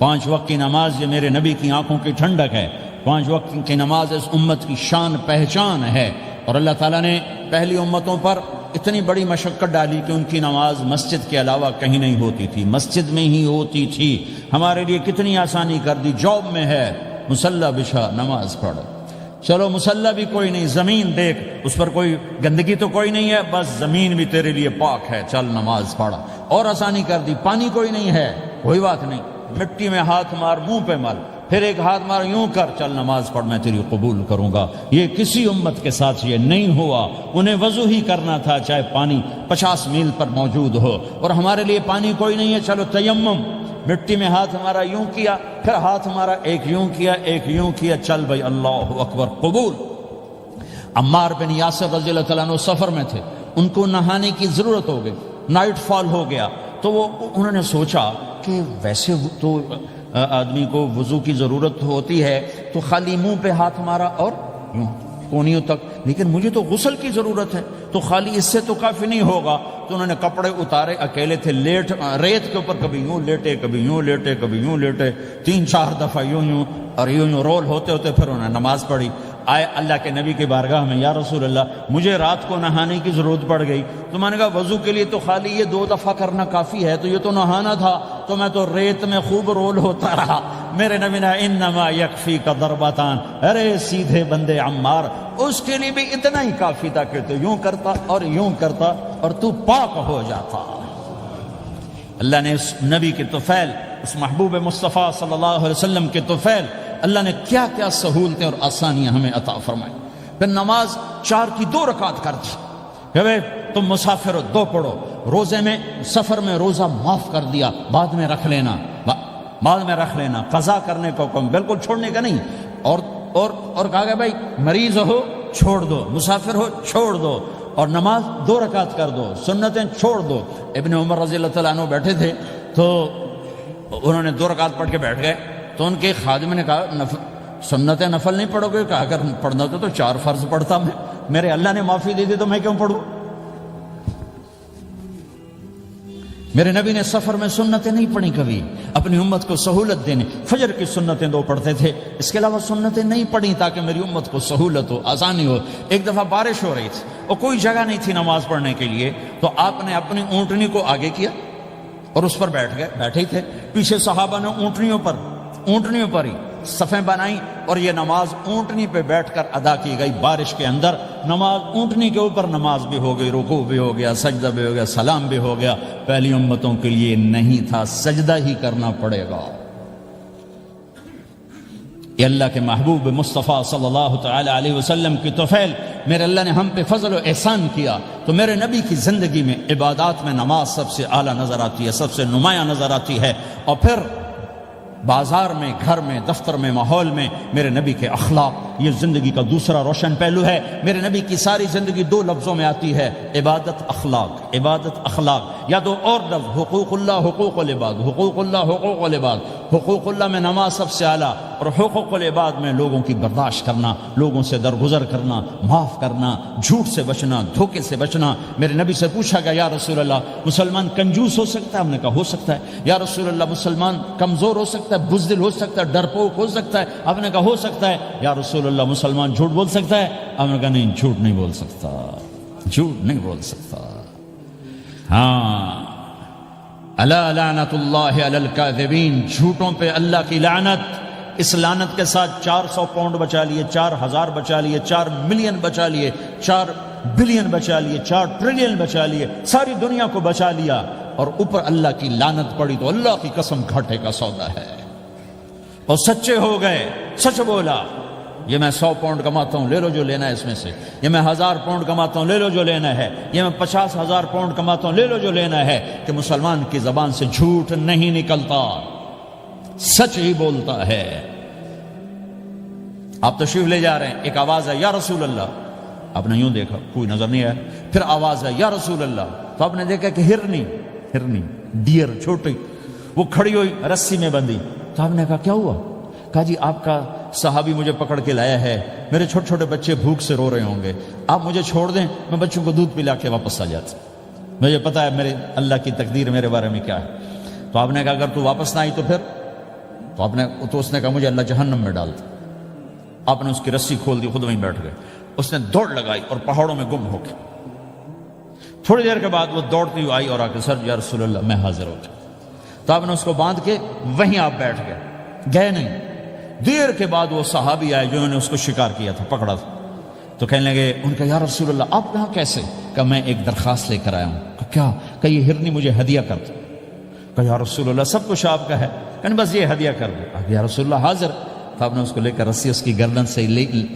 5 وقت کی نماز یہ میرے نبی کی آنکھوں کی ٹھنڈک ہے، 5 وقت کی نماز اس امت کی شان پہچان ہے۔ اور اللہ تعالیٰ نے پہلی امتوں پر اتنی بڑی مشقت ڈالی کہ ان کی نماز مسجد کے علاوہ کہیں نہیں ہوتی تھی، مسجد میں ہی ہوتی تھی۔ ہمارے لیے کتنی آسانی کر دی، جاب میں ہے مصلی بچھا نماز پڑھو، چلو مصلی بھی کوئی نہیں، زمین دیکھ اس پر کوئی گندگی تو کوئی نہیں ہے، بس زمین بھی تیرے لیے پاک ہے، چل نماز پڑھا۔ اور آسانی کر دی، پانی کوئی نہیں ہے، کوئی بات نہیں، مٹی میں ہاتھ مار، منہ پہ مل، پھر ایک ہاتھ مار، یوں کر، چل نماز پڑھ، میں تیری قبول کروں گا۔ یہ کسی امت کے ساتھ یہ نہیں ہوا، انہیں وضو ہی کرنا تھا چاہے پانی 50 میل پر موجود ہو۔ اور ہمارے لیے پانی کوئی نہیں ہے، چلو تیمم، مٹی میں ہاتھ ہمارا یوں کیا، پھر ہاتھ ہمارا ایک یوں کیا، ایک یوں کیا، چل بھائی اللہ اکبر قبول۔ عمار بن یاسر رضی اللہ تعالیٰ عنہ سفر میں تھے، ان کو نہانے کی ضرورت ہو گئی، نائٹ فال ہو گیا، تو انہوں نے سوچا کہ ویسے تو آدمی کو وضو کی ضرورت ہوتی ہے تو خالی منہ پہ ہاتھ مارا اور یوں کونیوں تک، لیکن مجھے تو غسل کی ضرورت ہے، تو خالی اس سے تو کافی نہیں ہوگا۔ تو انہوں نے کپڑے اتارے، اکیلے تھے، ریت کے اوپر کبھی یوں لیٹے، کبھی یوں لیٹے، کبھی یوں لیٹے، 3-4 دفعہ یوں یوں اور یوں رول ہوتے ہوتے پھر انہوں نے نماز پڑھی۔ آئے اللہ کے نبی کی بارگاہ میں، یا رسول اللہ مجھے رات کو نہانے کی ضرورت پڑ گئی، تو میں نے کہا وضو کے لیے تو خالی یہ 2 دفعہ کرنا کافی ہے، تو یہ تو نہانا تھا، تو میں تو ریت میں خوب رول ہوتا رہا۔ میرے نبی نے انما یکفیک ضربتان، ارے سیدھے بندے عمار، اس کے لیے بھی اتنا ہی کافی تھا کہ تو یوں کرتا اور یوں کرتا اور تو پاک ہو جاتا۔ اللہ نے اس نبی کے طفیل، اس محبوب مصطفیٰ صلی اللہ علیہ وسلم کے طفیل، اللہ نے کیا کیا سہولتیں اور آسانیاں ہمیں عطا فرمائیں۔ پھر نماز 4 کی 2 رکعت کر دی کہ بھئی تم مسافر ہو 2 پڑھو، روزے میں سفر میں روزہ معاف کر دیا، بعد میں رکھ لینا، بعد میں رکھ لینا، قضا کرنے کا حکم، بالکل چھوڑنے کا نہیں۔ اور کہا کہ بھائی مریض ہو چھوڑ دو، مسافر ہو چھوڑ دو، اور نماز 2 رکعت کر دو، سنتیں چھوڑ دو۔ ابن عمر رضی اللہ تعالیٰ عنہ بیٹھے تھے تو انہوں نے 2 رکعت پڑھ کے بیٹھ گئے، تو ان کے خادم نے کہا سنت نفل نہیں پڑھو گے؟ کہا اگر پڑھنا تو 4 فرض پڑھتا میں، میرے اللہ نے معافی دے دی تو میں کیوں پڑھوں؟ میرے نبی نے سفر میں سنتیں نہیں پڑھی کبھی، اپنی امت کو سہولت دینے، فجر کی سنتیں 2 پڑھتے تھے، اس کے علاوہ سنتیں نہیں پڑھی تاکہ میری امت کو سہولت ہو، آسانی ہو۔ ایک دفعہ بارش ہو رہی تھی اور کوئی جگہ نہیں تھی نماز پڑھنے کے لیے، تو آپ نے اپنی اونٹنی کو آگے کیا اور اس پر بیٹھ گئے، بیٹھے ہی تھے، پیچھے صحابہ نے اونٹنیوں پر ہی صفیں بنائیں، اور یہ نماز اونٹنی پہ بیٹھ کر ادا کی گئی بارش کے اندر۔ نماز اونٹنی کے اوپر نماز بھی ہو گئی، رکوع بھی ہو گیا، سجدہ بھی ہو گیا، سلام بھی ہو گیا۔ پہلی امتوں کے لیے نہیں تھا، سجدہ ہی کرنا پڑے گا۔ یہ اللہ کے محبوب مصطفیٰ صلی اللہ تعالی علیہ وسلم کی طفیل، میرے اللہ نے ہم پہ فضل و احسان کیا، تو میرے نبی کی زندگی میں عبادات میں نماز سب سے اعلیٰ نظر آتی ہے، سب سے نمایاں نظر آتی ہے۔ اور پھر بازار میں، گھر میں، دفتر میں، ماحول میں میرے نبی کے اخلاق، یہ زندگی کا دوسرا روشن پہلو ہے۔ میرے نبی کی ساری زندگی 2 لفظوں میں آتی ہے، عبادت اخلاق، عبادت اخلاق، یا 2 اور لفظ، حقوق اللہ، حقوق العباد، حقوق اللہ، حقوق العباد۔ حقوق اللہ میں نماز سب سے اعلیٰ، اور حقوق العباد میں لوگوں کی برداشت کرنا، لوگوں سے درگزر کرنا، معاف کرنا، جھوٹ سے بچنا، دھوکے سے بچنا۔ میرے نبی سے پوچھا گیا یا رسول اللہ مسلمان کنجوس ہو سکتا ہے؟ ہم نے کہا ہو سکتا ہے۔ یا رسول اللہ مسلمان کمزور ہو سکتا ہے، بزدل ہو سکتا ہے، ڈرپوک ہو سکتا ہے؟ آپ نے کہا ہو سکتا ہے۔ یا رسول اللہ مسلمان جھوٹ بول سکتا ہے؟ آپ نے کہا نہیں، جھوٹ نہیں بول سکتا، جھوٹ نہیں بول سکتا۔ ہاں، الا لعنت اللہ علی الکاذبین، جھوٹوں پہ اللہ کی لعنت۔ اس لعنت کے ساتھ 400 پاؤنڈ بچا لیے، 4000 بچا لیے، 4 ملین بچا لیے، 4 بلین بچا لیے، 4 ٹریلین بچا لیے، ساری دنیا کو بچا لیا، اور اوپر اللہ کی لعنت پڑی تو اللہ کی قسم گھاٹے کا سودا ہے۔ اور سچے ہو گئے، سچ بولا، یہ میں 100 پاؤنڈ کماتا ہوں، لے لو جو لینا ہے اس میں سے، یہ میں 1000 پاؤنڈ کماتا ہوں، لے لو جو لینا ہے، یہ میں 50,000 پاؤنڈ کماتا ہوں، لے لو جو لینا ہے، کہ مسلمان کی زبان سے جھوٹ نہیں نکلتا، سچ ہی بولتا ہے۔ آپ تشریف لے جا رہے ہیں، ایک آواز ہے یا رسول اللہ، آپ نے یوں دیکھا، کوئی نظر نہیں آیا، پھر آواز ہے یا رسول اللہ، تو آپ نے دیکھا کہ ہرنی ڈیئر چھوٹی وہ کھڑی ہوئی، رسی میں بندھی، تو آپ نے کہا کیا ہوا؟ کہا جی آپ کا صحابی مجھے پکڑ کے لایا ہے، میرے چھوٹے چھوٹے بچے بھوک سے رو رہے ہوں گے، آپ مجھے چھوڑ دیں، میں بچوں کو دودھ پلا کے واپس آ جاتا، مجھے پتا ہے میرے اللہ کی تقدیر میرے بارے میں کیا ہے۔ تو آپ نے کہا اگر تو واپس نہ آئی تو پھر تو اس نے کہا مجھے اللہ جہنم میں ڈال دے. آپ نے اس کی رسی کھول دی, خود وہیں بیٹھ گئے. اس نے دوڑ لگائی اور پہاڑوں میں گم ہو گیا. تھوڑی دیر کے بعد وہ دوڑتی ہوئی آئی اور آ کے سر یا رسول اللہ میں حاضر ہو گیا. تو آپ نے اس کو باندھ کے وہیں آپ بیٹھ گئے نہیں. دیر کے بعد وہ صحابی آئے جنہوں نے اس کو شکار کیا تھا, پکڑا تھا. تو کہنے لگے, ان کا یا رسول اللہ آپ یہاں کیسے؟ کہ میں ایک درخواست لے کر آیا ہوں. کیا؟ کہ یہ ہرنی مجھے ہدیہ کر دو. کہ یا رسول اللہ سب کچھ آپ کا ہے, کہ بس یہ ہدیہ کر دو. یا رسول اللہ حاضر. تو آپ نے اس کو لے کر رسی اس کی گردن سے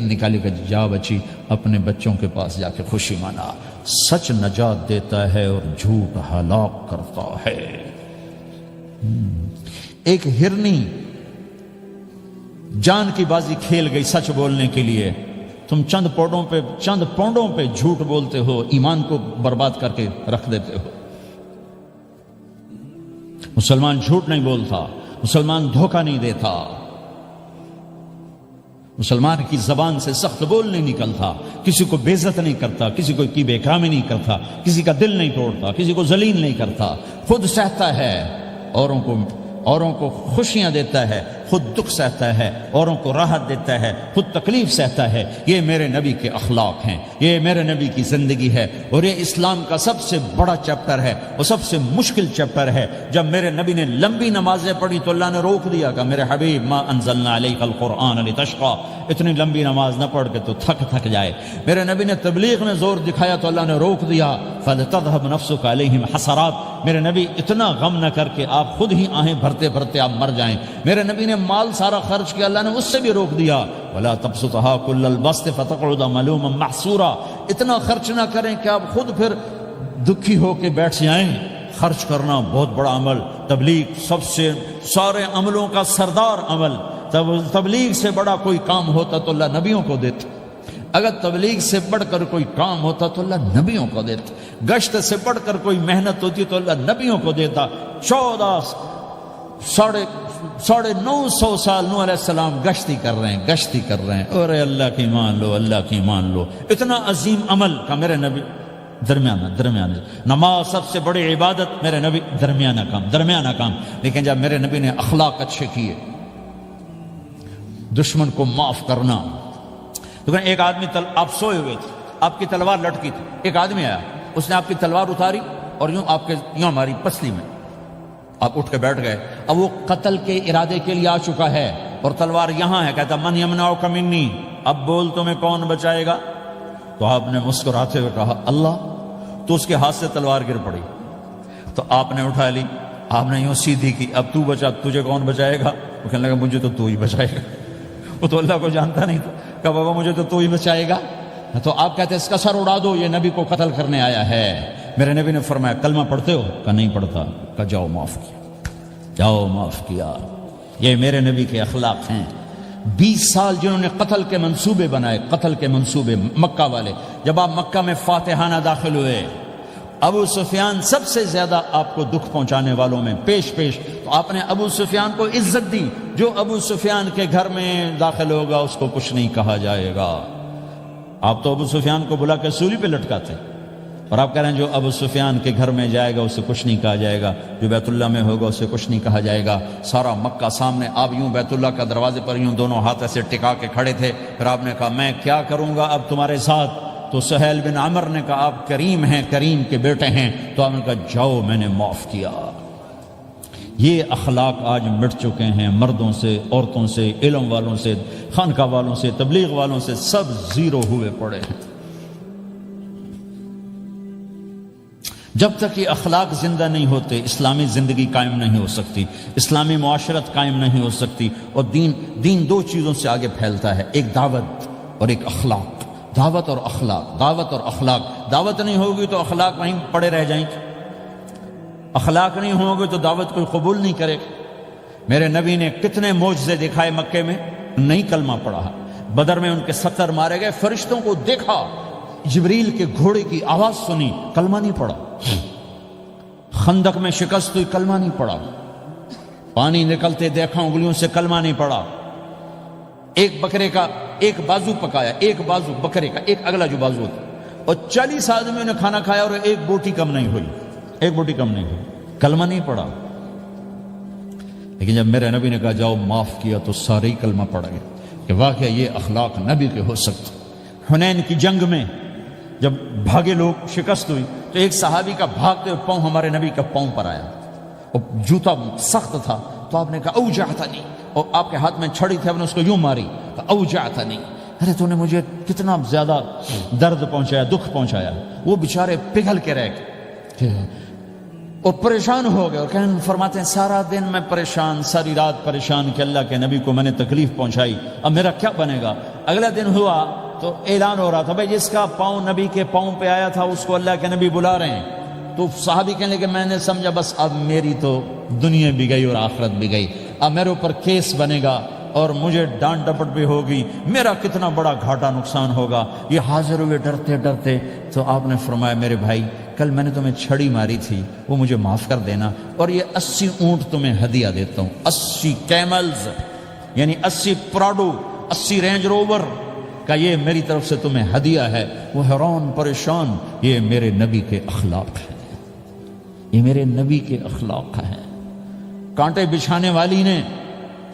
نکالی کہ جا بچی اپنے بچوں کے پاس جا کے خوشی منا. سچ نجات دیتا ہے اور جھوٹ ہلاک کرتا ہے. ایک ہرنی جان کی بازی کھیل گئی سچ بولنے کے لیے. تم چند پونڈوں پہ جھوٹ بولتے ہو, ایمان کو برباد کر کے رکھ دیتے ہو. مسلمان جھوٹ نہیں بولتا, مسلمان دھوکہ نہیں دیتا, مسلمان کی زبان سے سخت بول نہیں نکلتا, کسی کو بے عزت نہیں کرتا, کسی کو کی بے کامی نہیں کرتا, کسی کا دل نہیں توڑتا, کسی کو ذلیل نہیں کرتا, خود سہتا ہے, اوروں کو خوشیاں دیتا ہے, خود دکھ سہتا ہے, اوروں کو راحت دیتا ہے, خود تکلیف سہتا ہے. یہ میرے نبی کے اخلاق ہیں, یہ میرے نبی کی زندگی ہے, اور یہ اسلام کا سب سے بڑا چیپٹر ہے, وہ سب سے مشکل چیپٹر ہے. جب میرے نبی نے لمبی نمازیں پڑھی تو اللہ نے روک دیا کہ میرے حبیب ما انزلنا علیک القرآن لتشقى, اتنی لمبی نماز نہ پڑھ کے تو تھک جائے. میرے نبی نے تبلیغ میں زور دکھایا تو اللہ نے روک دیا, فلتذهب نفسك علیہم حسرات. میرے نبی اتنا غم نہ کر کے آپ خود ہی آہیں بھرتے بھرتے آپ مر جائیں. میرے نبی نے مال سارا خرچ کیا, اللہ نے اس سے بھی روک دیا. ولا تبسطها كل البسط فتقعد ملوما محسورا. اتنا خرچ نہ کریں کہ آپ خود پھر دکھی ہو کے بیٹھ جائیں. خرچ کرنا بہت بڑا عمل, تبلیغ سب سے سارے عملوں کا سردار عمل. تبلیغ سے بڑا کوئی کام ہوتا تو اللہ نبیوں کو دیتا. اگر تبلیغ سے بڑھ کر کوئی کام ہوتا تو اللہ نبیوں کو دیتا. گشت سے بڑھ کر کوئی محنت ہوتی تو اللہ نبیوں کو دیتا. 950 سال نوح علیہ السلام گشتی کر رہے ہیں, اور اللہ کی مان لو. اتنا عظیم عمل کا میرے نبی درمیانہ نماز سب سے بڑی عبادت, میرے نبی درمیانہ کام. لیکن جب میرے نبی نے اخلاق اچھے کیے, دشمن کو معاف کرنا. تو ایک آدمی آپ سوئے ہوئے تھے, آپ کی تلوار لٹکی تھی, ایک آدمی آیا, اس نے آپ کی تلوار اتاری اور یوں ہماری پسلی میں, آپ اٹھ کے بیٹھ گئے. اب وہ قتل کے ارادے کے لیے آ چکا ہے اور تلوار یہاں ہے. کہتا من یمنعک منی, اب بول تمہیں کون بچائے گا؟ تو آپ نے مسکراتے ہوئے کہا اللہ. تو اس کے ہاتھ سے تلوار گر پڑی, تو آپ نے اٹھا لی, آپ نے یوں سیدھی کی, اب تو بچا, تجھے کون بچائے گا؟ وہ کہنے لگا مجھے تو ہی بچائے گا. وہ تو اللہ کو جانتا نہیں تھا, کہ بابا مجھے تو ہی بچائے گا. تو آپ کہتے ہیں اس کا سر اڑا دو, یہ نبی کو قتل کرنے آیا ہے. میرے نبی نے فرمایا کلمہ پڑھتے ہو؟ کہ نہیں پڑھتا. کہ جاؤ معاف کیا. یہ میرے نبی کے اخلاق ہیں. 20 سال جنہوں نے قتل کے منصوبے بنائے, مکہ والے. جب آپ مکہ میں فاتحانہ داخل ہوئے, ابو سفیان سب سے زیادہ آپ کو دکھ پہنچانے والوں میں پیش, تو آپ نے ابو سفیان کو عزت دی. جو ابو سفیان کے گھر میں داخل ہوگا اس کو کچھ نہیں کہا جائے گا. آپ تو ابو سفیان کو بلا کے سولی پہ لٹکاتے, اور آپ کہہ رہے ہیں جو ابو سفیان کے گھر میں جائے گا اسے کچھ نہیں کہا جائے گا, جو بیت اللہ میں ہوگا اسے کچھ نہیں کہا جائے گا. سارا مکہ سامنے, آپ یوں بیت اللہ کا دروازے پر یوں دونوں ہاتھ ایسے ٹکا کے کھڑے تھے. پھر آپ نے کہا میں کیا کروں گا اب تمہارے ساتھ؟ تو سہیل بن عمر نے کہا آپ کریم ہیں, کریم کے بیٹے ہیں. تو آپ نے کہا جاؤ میں نے معاف کیا. یہ اخلاق آج مٹ چکے ہیں, مردوں سے, عورتوں سے, علم والوں سے, خانقاہ والوں سے, تبلیغ والوں سے, سب زیرو ہوئے پڑے ہیں. جب تک یہ اخلاق زندہ نہیں ہوتے اسلامی زندگی قائم نہیں ہو سکتی, اسلامی معاشرت قائم نہیں ہو سکتی. اور دین 2 چیزوں سے آگے پھیلتا ہے, ایک دعوت اور ایک اخلاق. دعوت اور اخلاق. دعوت نہیں ہوگی تو اخلاق وہیں پڑے رہ جائیں گے, اخلاق نہیں ہوں گے تو دعوت کوئی قبول نہیں کرے گا. میرے نبی نے کتنے معجزے دکھائے مکے میں, نہیں کلمہ پڑھا. بدر میں ان کے 70 مارے گئے, فرشتوں کو دیکھا, جبریل کے گھوڑے کی آواز سنی, کلمہ نہیں پڑھا. خندق میں شکست ہوئی, کلمہ نہیں پڑھا. پانی نکلتے دیکھا, انگلیوں سے, کلمہ نہیں پڑھا. ایک بکرے کا ایک بازو پکایا, ایک بازو بکرے کا, ایک اگلا جو بازو تھا, اور 40 آدمیوں نے کھانا کھایا اور ایک بوٹی کم نہیں ہوئی, کلمہ نہیں پڑھا. لیکن جب میرے نبی نے کہا جاؤ معاف کیا تو سارے ہی کلمہ پڑ گئے کہ واقعہ یہ اخلاق نبی کے ہو سکتے۔ حنین کی جنگ میں جب بھاگے لوگ، شکست ہوئی، تو ایک صحابی کا بھاگتے ہوئے پاؤں ہمارے نبی کا پاؤں پر آیا، اور جوتا سخت تھا، تو آپ نے کہا اوجعتنی، اور آپ کے ہاتھ میں چھڑی تھی، آپ نے اس کو یوں ماری، اوجعتنی، ارے تو نے مجھے کتنا زیادہ درد پہنچایا، دکھ پہنچایا۔ وہ بیچارے پگھل کے رہ گئے اور پریشان ہو گئے، اور کہنے فرماتے ہیں سارا دن میں پریشان، ساری رات پریشان کہ اللہ کے نبی کو میں نے تکلیف پہنچائی، اب میرا کیا بنے گا۔ اگلا دن ہوا تو اعلان ہو رہا تھا بھائی جس کا پاؤں نبی کے پاؤں پہ آیا تھا اس کو اللہ کے نبی بلا رہے ہیں۔ تو صحابی کہنے لگے میں نے سمجھا بس اب میری تو دنیا بھی گئی اور آخرت بھی گئی، اب میرے اوپر کیس بنے گا اور مجھے ڈانٹ ڈپٹ بھی ہوگی، میرا کتنا بڑا گھاٹا نقصان ہوگا۔ یہ حاضر ہوئے ڈرتے ڈرتے، تو آپ نے فرمایا میرے بھائی کل میں نے تمہیں چھڑی ماری تھی، وہ مجھے معاف کر دینا، اور یہ 80 اونٹ تمہیں ہدیہ دیتا ہوں، 80 کیملز یعنی 80 پراڈو، 80 رینج روور کا یہ میری طرف سے تمہیں ہدیہ ہے۔ وہ حیران پریشان، یہ میرے نبی کے اخلاق ہیں، یہ میرے نبی کے اخلاق ہیں۔ کانٹے بچھانے والی نے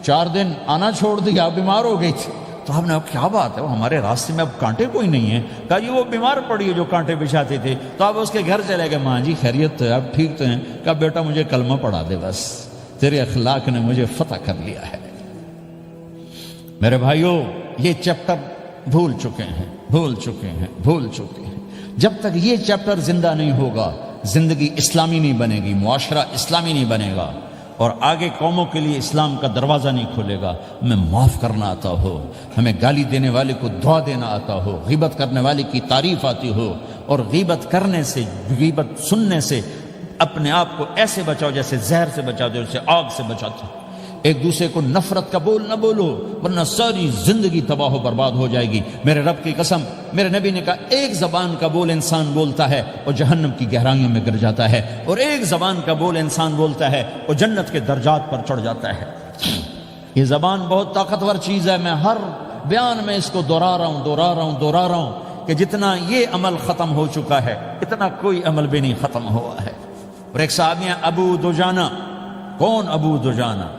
4 دن آنا چھوڑ دیا، بیمار ہو گئی تھی، تو آپ نے کیا بات ہے، وہ ہمارے راستے میں اب کانٹے کوئی نہیں ہے، کہا جی وہ بیمار پڑی ہے جو کانٹے بچھاتے تھے، تو آپ اس کے گھر چلے گئے، ماں جی خیریت تو ہے، اب ٹھیک تو ہیں، کہا بیٹا مجھے کلمہ پڑھا دے، بس تیرے اخلاق نے مجھے فتح کر لیا ہے۔ میرے بھائیوں یہ چیپٹر بھول چکے ہیں، بھول چکے ہیں، بھول چکے ہیں۔ جب تک یہ چیپٹر زندہ نہیں ہوگا زندگی اسلامی نہیں بنے گی، معاشرہ اسلامی نہیں بنے گا، اور آگے قوموں کے لیے اسلام کا دروازہ نہیں کھلے گا۔ ہمیں معاف کرنا آتا ہو، ہمیں گالی دینے والے کو دعا دینا آتا ہو، غیبت کرنے والے کی تعریف آتی ہو، اور غیبت کرنے سے، غیبت سننے سے اپنے آپ کو ایسے بچاؤ جیسے زہر سے بچاتے ہو، جیسے آگ سے بچاتے ہو۔ ایک دوسرے کو نفرت کا بول نہ بولو ورنہ ساری زندگی تباہ و برباد ہو جائے گی۔ میرے رب کی قسم، میرے نبی نے کہا ایک زبان کا بول انسان بولتا ہے اور جہنم کی گہرائیوں میں گر جاتا ہے، اور ایک زبان کا بول انسان بولتا ہے اور جنت کے درجات پر چڑھ جاتا ہے۔ یہ زبان بہت طاقتور چیز ہے، میں ہر بیان میں اس کو دہرا رہا ہوں کہ جتنا یہ عمل ختم ہو چکا ہے اتنا کوئی عمل بھی نہیں ختم ہوا ہے۔ اور ایک صحابی ہیں ابو دجانہ۔ کون ابو دجانہ؟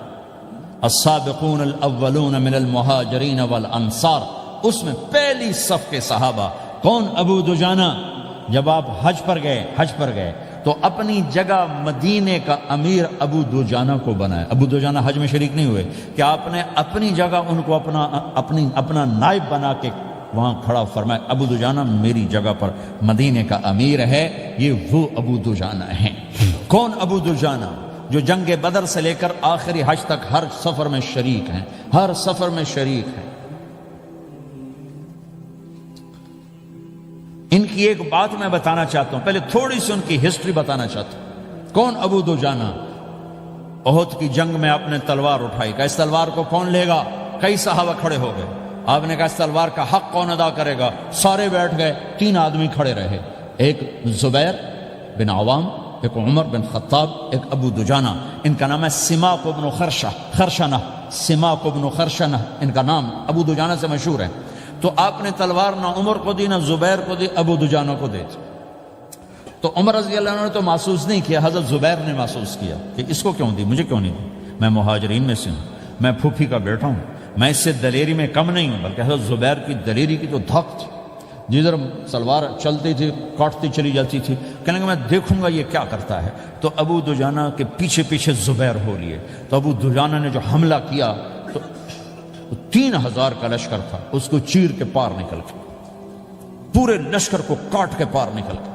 السابقون الاولون من المہاجرین والانصار، اس میں پہلی صف کے صحابہ۔ کون ابو دجانہ؟ جب آپ حج پر گئے تو اپنی جگہ مدینے کا امیر ابو دجانہ کو بنایا۔ ابو دجانہ حج میں شریک نہیں ہوئے کہ آپ نے اپنی جگہ ان کو اپنا نائب بنا کے وہاں کھڑا فرمایا ابو دجانہ میری جگہ پر مدینے کا امیر ہے، یہ وہ ابو دجانہ ہیں۔ کون ابو دجانہ؟ جو جنگ بدر سے لے کر آخری حج تک ہر سفر میں شریک ہیں، ہر سفر میں شریک ہیں۔ ان کی ایک بات میں بتانا چاہتا ہوں، پہلے تھوڑی سی ان کی ہسٹری بتانا چاہتا ہوں۔ کون ابو دجانہ؟ احد کی جنگ میں آپ نے تلوار اٹھائی، کہا اس تلوار کو کون لے گا؟ کئی صحابہ کھڑے ہو گئے۔ آپ نے کہا اس تلوار کا حق کون ادا کرے گا؟ سارے بیٹھ گئے، 3 آدمی کھڑے رہے، ایک زبیر بن عوام، ایک عمر بن خطاب، ایک ابو دجانہ۔ ان کا نام ہے سماک بن خرشنہ، سماک بن خرشنہ ان کا نام ابو دجانہ سے مشہور ہے۔ تو آپ نے تلوار نہ عمر کو دی، نہ زبیر کو دی، ابو دجانہ کو دی۔ تو عمر رضی اللہ عنہ نے تو محسوس نہیں کیا، حضرت زبیر نے محسوس کیا کہ اس کو کیوں دی، مجھے کیوں نہیں دی؟ میں مہاجرین میں سے ہوں، میں پھوپھی کا بیٹا ہوں، میں اس سے دلیری میں کم نہیں ہوں۔ بلکہ حضرت زبیر کی دلیری کی تو دھک تھی، جدھر سلوار چلتی تھی کاٹتی چلی جاتی تھی، کہنے کہ میں دیکھوں گا یہ کیا کرتا ہے۔ تو ابو دجانہ کے پیچھے پیچھے زبیر ہو لیے۔ تو ابو دجانہ نے جو حملہ کیا تو 3000 کا لشکر تھا، اس کو چیر کے پار نکل کے، پورے لشکر کو کاٹ کے پار نکل کے،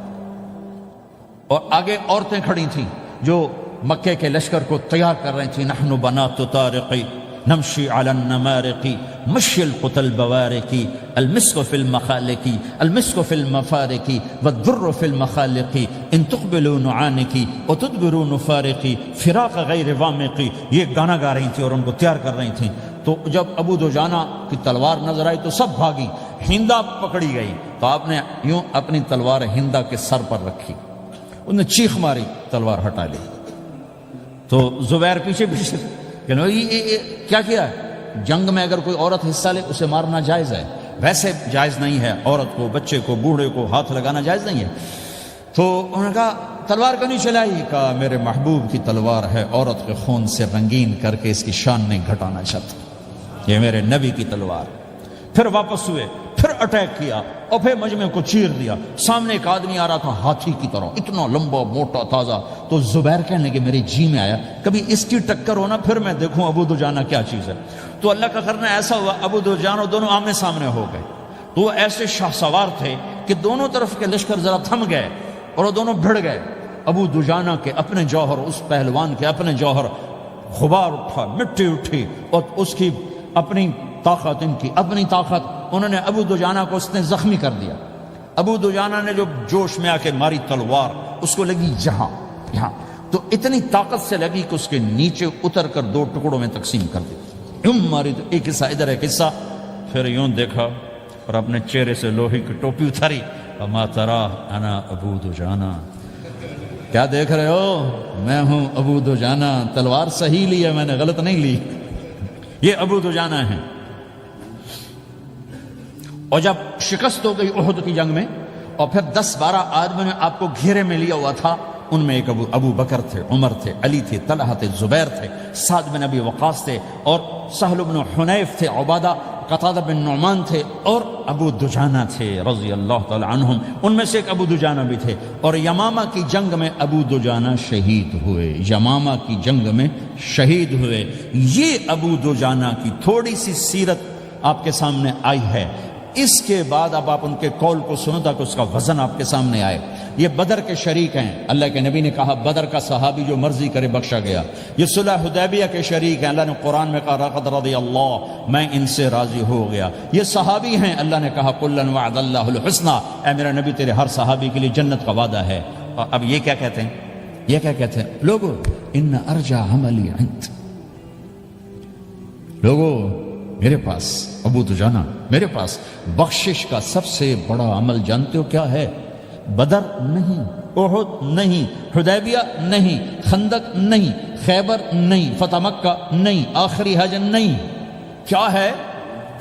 اور آگے عورتیں کھڑی تھیں جو مکے کے لشکر کو تیار کر رہی تھیں۔ نحن بنات طارقی نمشی علی النمارقی مشی القتل بوارقی المسک فی المخالقی المسک فی المفارقی والدر فی المخالقی ان تقبلوا نعانقی وتدبروا نفارقی فراق غیر وامقی۔ یہ گانا گا رہی تھیں اور ان کو تیار کر رہی تھیں۔ تو جب ابو دجانہ کی تلوار نظر آئی تو سب بھاگی، ہندا پکڑی گئی، تو آپ نے یوں اپنی تلوار ہندا کے سر پر رکھی، انہوں نے چیخ ماری، تلوار ہٹا لی۔ تو زبیر پیچھے پیچھے کہ کیا کیا ہے؟ جنگ میں اگر کوئی عورت حصہ لے اسے مارنا جائز ہے، ویسے جائز نہیں ہے، عورت کو، بچے کو، بوڑھے کو ہاتھ لگانا جائز نہیں ہے۔ تو انہوں نے کہا تلوار کیوں نہیں چلائی؟ کہا میرے محبوب کی تلوار ہے، عورت کے خون سے رنگین کر کے اس کی شان نہیں گھٹانا چاہتا، یہ میرے نبی کی تلوار۔ پھر واپس ہوئے، پھر اٹیک کیا اور پھر مجمع کو چیر دیا۔ سامنے ایک آدمی آ رہا تھا ہاتھی کی طرح، اتنا لمبا موٹا تازہ، تو زبیر کہنے لگے میرے جی میں آیا کبھی اس کی ٹکر ہونا پھر میں دیکھوں ابو دجانہ کیا چیز ہے۔ تو اللہ کا کرنا ایسا ہوا ابو دجانہ دونوں آمنے سامنے ہو گئے، تو وہ ایسے شاہ سوار تھے کہ دونوں طرف کے لشکر ذرا تھم گئے اور وہ دونوں بھڑ گئے۔ ابو دجانہ کے اپنے جوہر، اس پہلوان کے اپنے جوہر، غبار اٹھا، مٹی اٹھی، اور اس کی اپنی طاقت، ان کی اپنی طاقت، انہوں نے ابو دجانہ کو اس نے زخمی کر دیا۔ ابو دجانہ نے جو جوش میں آ کے ماری تلوار، اس کو لگی یہاں، تو اتنی طاقت سے لگی کہ اس کے نیچے اتر کر 2 ٹکڑوں میں تقسیم کر دی، یوں ماری، تو ایک حصہ ادھر ایک حصہ۔ پھر یوں دیکھا اور اپنے چہرے سے لوہے کی ٹوپی اتاری، اما ترا انا ابو دجانہ، کیا دیکھ رہے ہو؟ میں ہوں ابو دجانہ، تلوار صحیح لی ہے میں نے، غلط نہیں لی، یہ ابو دجانہ ہیں۔ اور جب شکست ہو گئی احد کی جنگ میں، اور پھر 10-12 آدمیوں نے آپ کو گھیرے میں لیا ہوا تھا، ان میں ایک ابو بکر تھے، عمر تھے، علی تھے، طلحہ تھے، زبیر تھے، سعد بن ابی وقاص تھے، اور سہل بن حنیف تھے، عبادہ قتادہ بن نعمان تھے، اور ابو دجانہ تھے رضی اللہ تعالی عنہم، ان میں سے ایک ابو دجانہ بھی تھے۔ اور یمامہ کی جنگ میں ابو دجانہ شہید ہوئے، یمامہ کی جنگ میں شہید ہوئے۔ یہ ابو دجانہ کی تھوڑی سی سیرت آپ کے سامنے آئی ہے۔ اس کے بعد اب آپ ان کے قول کو سنو تاکہ اس کا وزن آپ کے سامنے آئے۔ یہ بدر کے شریک ہیں، اللہ کے نبی نے کہا بدر کا صحابی جو مرضی کرے بخشا گیا۔ یہ صلح حدیبیہ کے شریک ہیں، اللہ نے قرآن میں کہا لقد رضی اللہ، میں ان سے راضی ہو گیا۔ یہ صحابی ہیں، اللہ نے کہا کلا وعد اللہ الحسنى، اے میرا نبی تیرے ہر صحابی کے لیے جنت کا وعدہ ہے۔ اور اب یہ کیا کہتے ہیں؟ یہ کیا کہتے ہیں لوگو؟ ان ارجع عملی عند، لوگو میرے پاس، ابو دجانہ میرے پاس بخشش کا سب سے بڑا عمل جانتے ہو کیا ہے؟ بدر نہیں، احد نہیں، حدیبیہ نہیں، خندق نہیں، خیبر نہیں، فتح مکہ نہیں، آخری حج نہیں، کیا ہے؟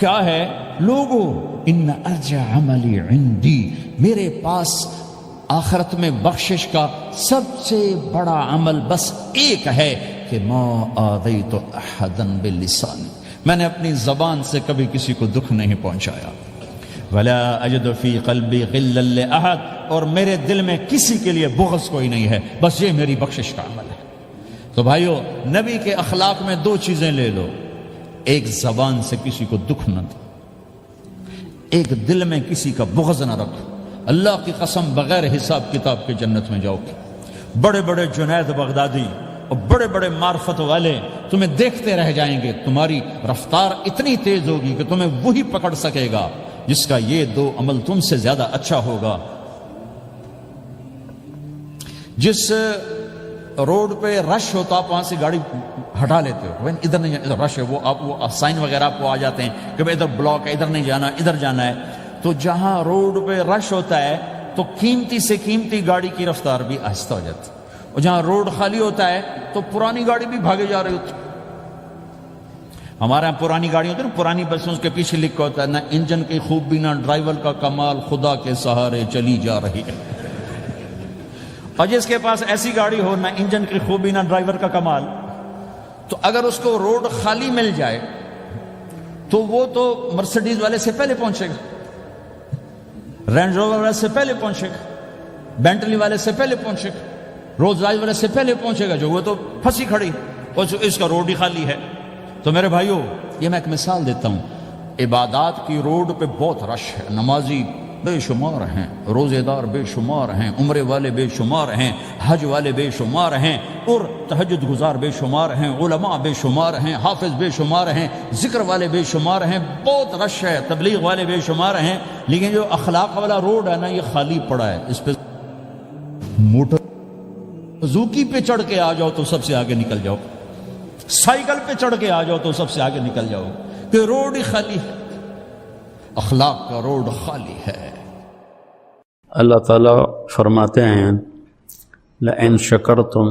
کیا ہے لوگو؟ ان ارجع عملی عندی، میرے پاس آخرت میں بخشش کا سب سے بڑا عمل بس ایک ہے کہ ما آذیت احدا باللسان، میں نے اپنی زبان سے کبھی کسی کو دکھ نہیں پہنچایا۔ ولا اجد فی قلبی غلا لاحد، اور میرے دل میں کسی کے لیے بغض کوئی نہیں ہے، بس یہ میری بخشش کا عمل ہے۔ تو بھائیو، نبی کے اخلاق میں 2 چیزیں لے لو، ایک زبان سے کسی کو دکھ نہ دو، ایک دل میں کسی کا بغض نہ رکھو۔ اللہ کی قسم بغیر حساب کتاب کے جنت میں جاؤ گے۔ بڑے بڑے جنید بغدادی اور بڑے بڑے معرفت والے تمہیں دیکھتے رہ جائیں گے، تمہاری رفتار اتنی تیز ہوگی کہ تمہیں وہی پکڑ سکے گا جس کا یہ 2 عمل تم سے زیادہ اچھا ہوگا۔ جس روڈ پہ رش ہوتا آپ وہاں سے گاڑی ہٹا لیتے ہو، ادھر نہیں جانا، ادھر رش ہے، وہ سائن وغیرہ آپ کو آ جاتے ہیں کہ ادھر بلاک ہے، ادھر نہیں جانا، ادھر جانا ہے۔ تو جہاں روڈ پہ رش ہوتا ہے تو قیمتی سے قیمتی گاڑی کی رفتار بھی آہستہ ہو جاتی ہے، اور جہاں روڈ خالی ہوتا ہے تو پرانی گاڑی بھی بھاگے جا رہی ہوتی ہے۔ ہمارے یہاں پرانی گاڑی ہوتی ہے نا، پرانی بسوں کے پیچھے لکھا ہوتا ہے نہ انجن کی خوبی نہ ڈرائیور کا کمال، خدا کے سہارے چلی جا رہی ہے۔ اور جس کے پاس ایسی گاڑی ہو، نہ انجن کی خوبی نہ ڈرائیور کا کمال، تو اگر اس کو روڈ خالی مل جائے تو وہ تو مرسیڈیز والے سے پہلے پہنچے گا، رینج روور والے سے پہلے پہنچے گا، بینٹلی والے سے پہلے پہنچے گا، رولز رائس والے سے پہلے پہنچے گا، جو وہ تو پھنسی کھڑی اور اس کا روڈ ہی خالی ہے۔ تو میرے بھائیو، یہ میں ایک مثال دیتا ہوں، عبادات کی روڈ پہ بہت رش ہے، نمازی بے شمار ہیں، روزے دار بے شمار ہیں، عمرے والے بے شمار ہیں، حج والے بے شمار ہیں، اور تہجد گزار بے شمار ہیں، علماء بے شمار ہیں، حافظ بے شمار ہیں، ذکر والے بے شمار ہیں، بہت رش ہے، تبلیغ والے بے شمار ہیں، لیکن جو اخلاق والا روڈ ہے نا، یہ خالی پڑا ہے۔ اس پہ موٹر زوکی پہ چڑھ کے آ جاؤ تو سب سے آگے نکل جاؤ، سائیکل پہ چڑھ کے آ جاؤ تو سب سے آگے نکل جاؤ، کہ روڈ ہی خالی ہے، اخلاق کا روڈ خالی ہے۔ اللہ تعالیٰ فرماتے ہیں لَإِن شَكَرْتُمْ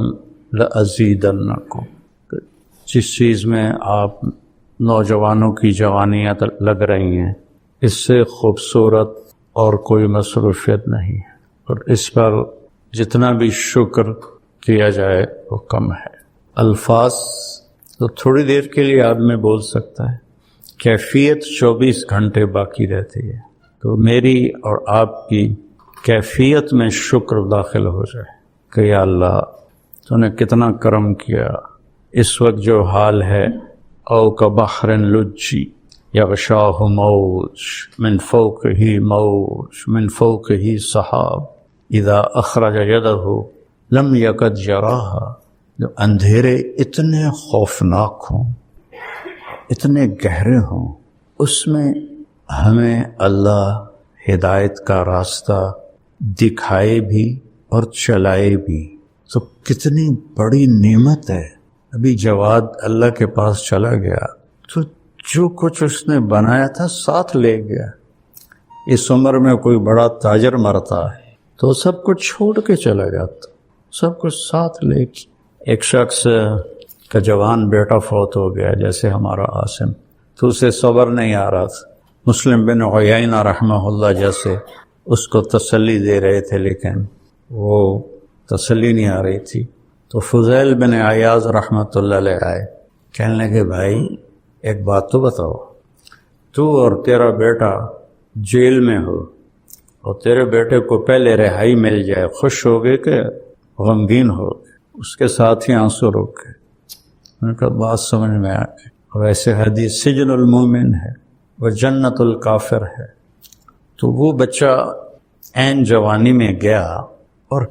لَأَزِيدَنَّكُمْ، جس چیز میں آپ نوجوانوں کی جوانیاں لگ رہی ہیں، اس سے خوبصورت اور کوئی مصروفیت نہیں، اور اس پر جتنا بھی شکر کیا جائے وہ کم ہے۔ الفاظ تو تھوڑی دیر کے لیے آدمی بول سکتا ہے، کیفیت 24 گھنٹے باقی رہتی ہے۔ تو میری اور آپ کی کیفیت میں شکر داخل ہو جائے کہ یا اللہ تو نے کتنا کرم کیا۔ اس وقت جو حال ہے، او کبحر لجی یغشاہ موج من فوقہ موج من فوقہ سحاب اذا اخرج یدہ لم یکد یراہا، جو اندھیرے اتنے خوفناک ہوں، اتنے گہرے ہوں، اس میں ہمیں اللہ ہدایت کا راستہ دکھائے بھی اور چلائے بھی، تو کتنی بڑی نعمت ہے۔ ابھی جواد اللہ کے پاس چلا گیا تو جو کچھ اس نے بنایا تھا ساتھ لے گیا۔ اس عمر میں کوئی بڑا تاجر مرتا ہے تو سب کچھ چھوڑ کے چلا جاتا، سب کچھ ساتھ لے کے۔ ایک شخص کا جوان بیٹا فوت ہو گیا، جیسے ہمارا عاصم، تو اسے صبر نہیں آ رہا تھا۔ مسلم بن عیینہ رحمہ اللہ جیسے اس کو تسلی دے رہے تھے، لیکن وہ تسلی نہیں آ رہی تھی۔ تو فضیل بن عیاض رحمۃ اللہ علیہ آئے، کہنے لگے بھائی ایک بات تو بتاؤ، تو اور تیرا بیٹا جیل میں ہو اور تیرے بیٹے کو پہلے رہائی مل جائے، خوش ہو گئے کہ غمگین ہو گئے؟ اس کے ساتھ ہی آنسو روک گئے۔ ان کا بات سمجھ میں آ گئی۔ ویسے حدیث سجن المومن ہے وہ جنت الکافر ہے۔ تو وہ بچہ عین جوانی میں گیا اور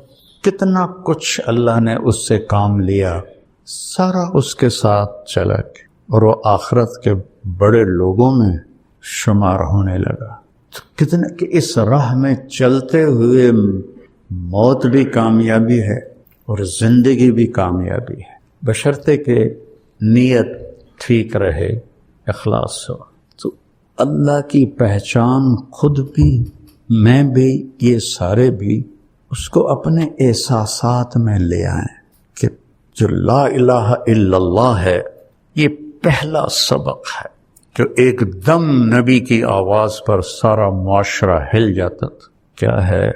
کتنا کچھ اللہ نے اس سے کام لیا، سارا اس کے ساتھ چلا گیا اور وہ آخرت کے بڑے لوگوں میں شمار ہونے لگا۔ تو کتنا کہ اس راہ میں چلتے ہوئے موت بھی کامیابی ہے اور زندگی بھی کامیابی ہے، بشرطے کہ نیت ٹھیک رہے، اخلاص ہو۔ تو اللہ کی پہچان خود بھی، میں بھی، یہ سارے بھی اس کو اپنے احساسات میں لے آئیں کہ جو لا الہ الا اللہ ہے یہ پہلا سبق ہے، جو ایک دم نبی کی آواز پر سارا معاشرہ ہل جاتا تھا۔ کیا ہے؟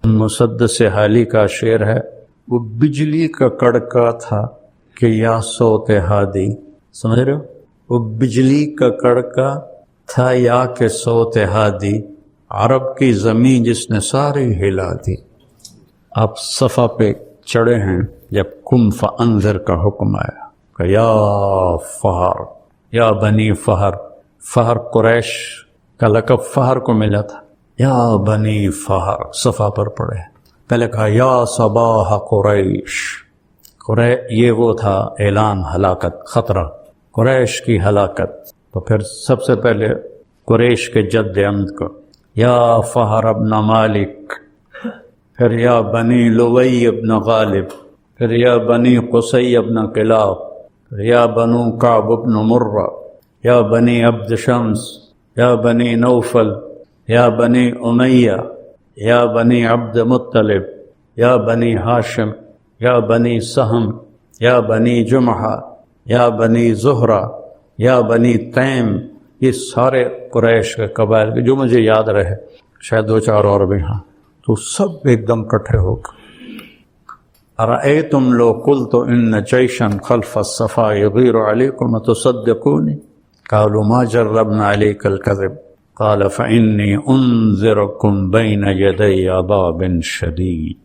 مسدس حالی کا شعر ہے، وہ بجلی کا کڑکا تھا کہ یا صوت ہادی، سمجھ رہے ہو؟ وہ بجلی کا کڑکا تھا یا کہ صوت ہادی، عرب کی زمین جس نے ساری ہلا دی۔ آپ صفا پہ چڑھے ہیں جب قم فانذر کا حکم آیا کہ یا فہر، یا بنی فہر، فہر قریش کا لقب فہر کو ملا تھا، یا بنی فہر صفا پر پڑھے۔ پہلے کہا یا صباح قریش، یہ وہ تھا اعلان ہلاکت، خطرہ، قریش کی ہلاکت۔ تو پھر سب سے پہلے قریش کے جد عمد کو، یا فہر ابن مالک، پھر یا بنی لوی ابن غالب، پھر یا بنی قصی ابن کلاب، پھر یا بنو کعب ابن مرہ، یا بنی عبد شمس، یا بنی نوفل، یا بنی امیہ، یا بنی عبد مطلب، یا بنی ہاشم، یا بنی سہم، یا بنی جمحہ، یا بنی زہرہ، یا بنی تیم۔ یہ سارے قریش کے قبائل کے جو مجھے یاد رہے، شاید دو چار اور بھی ہاں، تو سب ایک دم کٹھے ہو گئے۔ ارأیتم لو قلت ان جیشا خلف الصفا یغیر علیکم تصدقونی قالوا ما جربنا علیک الکذب قال فانی انذرکم بین یدی عذاب شدید